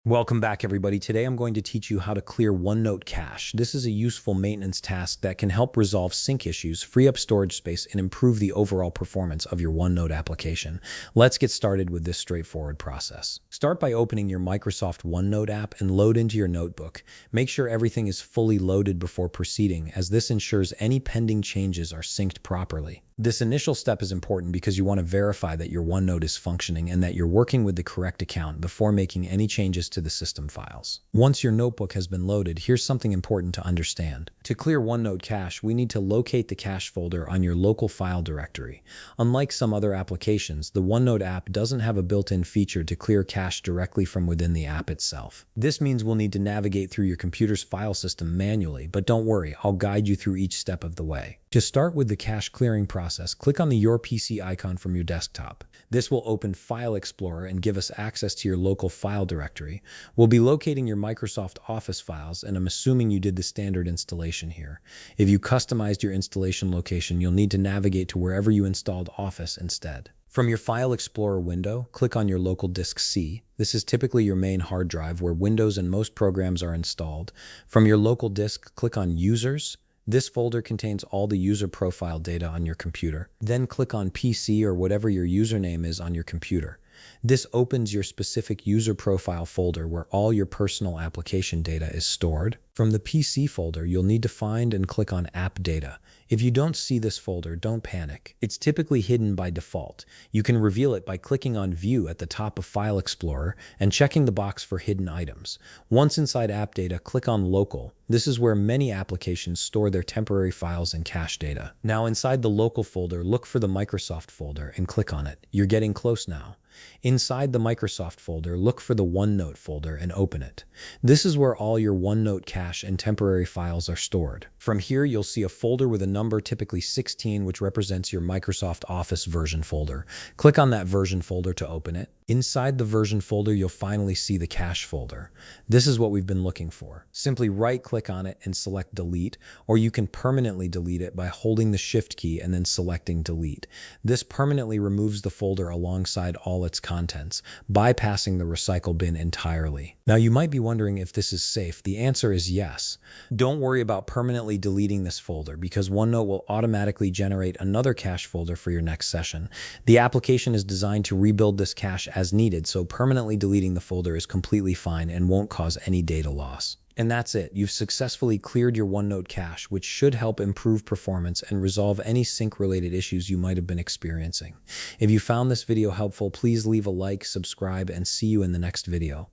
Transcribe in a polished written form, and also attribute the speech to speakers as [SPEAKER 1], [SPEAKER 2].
[SPEAKER 1] Welcome back, everybody. Today I'm going to teach you how to clear OneNote cache. This is a useful maintenance task that can help resolve sync issues, free up storage space, and improve the overall performance of your OneNote application. Let's get started with this straightforward process. Start by opening your Microsoft OneNote app and load into your notebook. Make sure everything is fully loaded before proceeding, as this ensures any pending changes are synced properly. This initial step is important because you want to verify that your OneNote is functioning and that you're working with the correct account before making any changes to the system files. Once your notebook has been loaded, here's something important to understand. To clear OneNote cache, we need to locate the cache folder on your local file directory. Unlike some other applications, the OneNote app doesn't have a built-in feature to clear cache directly from within the app itself. This means we'll need to navigate through your computer's file system manually, but don't worry, I'll guide you through each step of the way. To start with the cache clearing process, click on the Your PC icon from your desktop. This will open File Explorer and give us access to your local file directory. We'll be locating your Microsoft Office files, and I'm assuming you did the standard installation here. If you customized your installation location, you'll need to navigate to wherever you installed Office instead. From your File Explorer window, click on your local disk C. This is typically your main hard drive where Windows and most programs are installed. From your local disk, click on Users. This folder contains all the user profile data on your computer. Then click on PC or whatever your username is on your computer. This opens your specific user profile folder where all your personal application data is stored. From the PC folder, you'll need to find and click on App Data. If you don't see this folder, don't panic. It's typically hidden by default. You can reveal it by clicking on View at the top of File Explorer and checking the box for hidden items. Once inside App Data, click on Local. This is where many applications store their temporary files and cache data. Now inside the local folder, look for the Microsoft folder and click on it. You're getting close now. Inside the Microsoft folder, look for the OneNote folder and open it. This is where all your OneNote cache and temporary files are stored. From here, you'll see a folder with a number, typically 16, which represents your Microsoft Office version folder. Click on that version folder to open it. Inside the version folder, you'll finally see the cache folder. This is what we've been looking for. Simply right-click on it and select Delete, or you can permanently delete it by holding the Shift key and then selecting Delete. This permanently removes the folder alongside all its contents, bypassing the recycle bin entirely. Now you might be wondering if this is safe. The answer is yes. Don't worry about permanently deleting this folder because OneNote will automatically generate another cache folder for your next session. The application is designed to rebuild this cache as needed, so permanently deleting the folder is completely fine and won't cause any data loss. And that's it. You've successfully cleared your OneNote cache, which should help improve performance and resolve any sync-related issues you might have been experiencing. If you found this video helpful, please leave a like, subscribe, and see you in the next video.